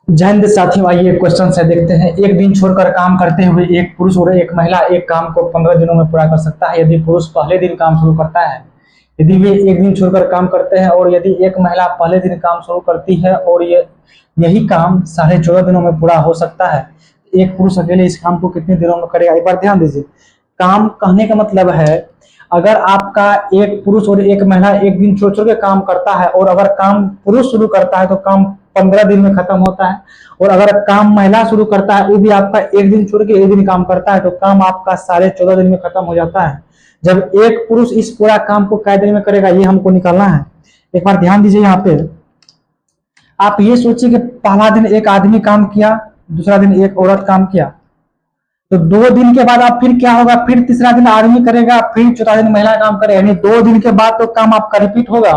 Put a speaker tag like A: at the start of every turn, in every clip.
A: जय हिंद साथियों, आइए क्वेश्चन से देखते हैं। एक दिन छोड़कर काम करते हुए एक पुरुष और एक महिला एक काम को 15 दिनों में पूरा कर सकता है। यदि पुरुष पहले दिन काम शुरू करता है, यदि वे एक दिन छोड़कर काम करते हैं, और यदि एक महिला पहले दिन काम शुरू करती है और यही काम 14.5 दिनों में पूरा हो सकता है, एक पुरुष अकेले इस काम को कितने दिनों में करेगा? एक बार ध्यान दीजिए। काम कहने का मतलब है, अगर आपका एक पुरुष और एक महिला एक दिन छोड़ छोड़ के काम करता है, और अगर काम पुरुष शुरू करता है तो काम 15 दिन में खत्म होता है, और अगर काम महिला शुरू करता है वो भी आपका एक दिन छोड़ के एक दिन काम करता है तो काम आपका 14.5 दिन में खत्म हो जाता है। जब एक पुरुष इस पूरा काम को कै दिन में करेगा, ये हमको निकालना है। एक बार ध्यान दीजिए। यहाँ पे आप ये सोचिए कि पहला दिन एक आदमी काम किया, दूसरा दिन एक औरत काम किया, तो 2 दिन के बाद आप फिर क्या होगा? फिर तीसरा दिन आदमी करेगा, फिर चौथा दिन महिला काम करेगा, यानी 2 दिन के बाद तो काम आपका रिपीट होगा।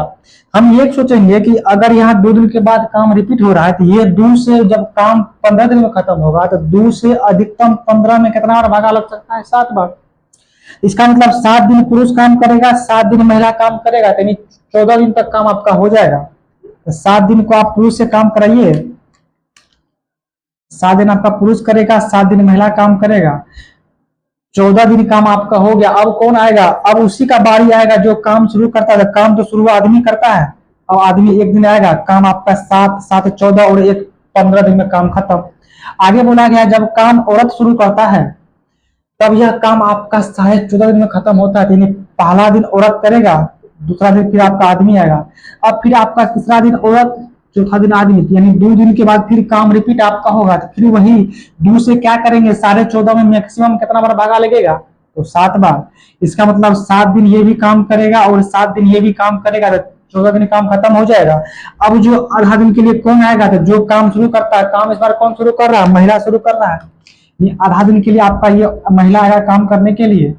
A: हम ये सोचेंगे कि अगर यहाँ 2 दिन के बाद काम रिपीट हो रहा है तो ये 2 से जब काम 15 दिन में खत्म होगा तो 2 से अधिकतम 15 में कितना बार भागा लग सकता है? 7 बार। इसका मतलब 7 दिन पुरुष काम करेगा, 7 दिन महिला काम करेगा, यानी 14 दिन तक काम आपका हो जाएगा। तो 7 दिन को आप पुरुष से काम कराइए, 7 दिन आपका पुरुष करेगा, 7 दिन महिला काम करेगा, 14 दिन काम आपका हो गया। अब कौन आएगा? अब उसी का बारी आएगा जो काम शुरू करता है। काम तो शुरू आदमी करता है, अब आदमी एक दिन आएगा, काम आपका 7, 7, 14 और 1, 15 दिन में काम खत्म। आगे बोला गया जब काम औरत शुरू करता है तब यह काम आपका 14.5 दिन में खत्म होता है। यानी पहला दिन औरत करेगा, दूसरा दिन फिर आपका आदमी आएगा, अब फिर आपका तीसरा दिन औरत, चौथा दिन आदमी, यानी 2 दिन के बाद फिर काम रिपीट आपका होगा। तो फिर वही 2 से क्या करेंगे? 14.5 में मैक्सिमम कितना बार भागा लगेगा? तो 7 बार। इसका मतलब 7 दिन ये भी काम करेगा और 7 दिन ये भी काम करेगा, तो 14 दिन काम खत्म हो जाएगा। अब जो आधा दिन के लिए कौन आएगा? तो जो काम शुरू करता है, काम इस बार कौन शुरू कर रहा है? महिला शुरू कर रहा है। ये आधा दिन के लिए आपका ये महिला आएगा काम करने के लिए।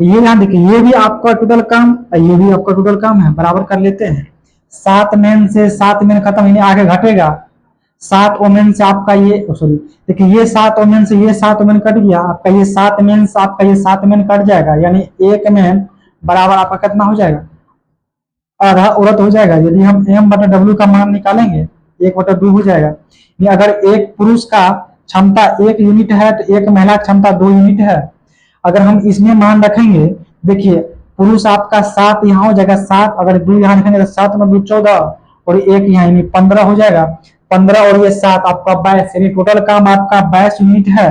A: ये ध्यान देखिए, ये भी आपका टोटल काम, ये भी आपका टोटल काम है, बराबर कर लेते हैं। 7 मेन से 7 मेन खत्म, यानी आगे घटेगा। 7 ओमेन से आपका ये, सॉरी देखिए, ये 7 ओमेन से ये 7 ओमेन कट गया, आपका ये 7 मेन से आपका ये 7 मेन कट जाएगा, यानी 1 मेन बराबर आपका कितना हो जाएगा? आधा औरत हो जाएगा। यदि हम M/W का मान निकालेंगे, 1/2 हो जाएगा। अगर एक पुरुष का क्षमता 1 यूनिट है तो एक महिला क्षमता 2 यूनिट है। अगर हम इसमें मान रखेंगे, देखिए पुरुष आपका 7 यहाँ हो जाएगा, 7, अगर 2 यहाँ रखेंगे तो 7 में 2 14 और 1 यहाँ, यानी 15 हो जाएगा। 15 और ये 7 आपका 22, यानी टोटल काम आपका 22 यूनिट है।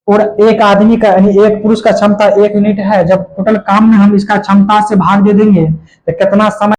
A: और एक आदमी का, यानी एक पुरुष का क्षमता 1 यूनिट है। जब टोटल काम में हम इसका क्षमता से भाग दे देंगे तो कितना समय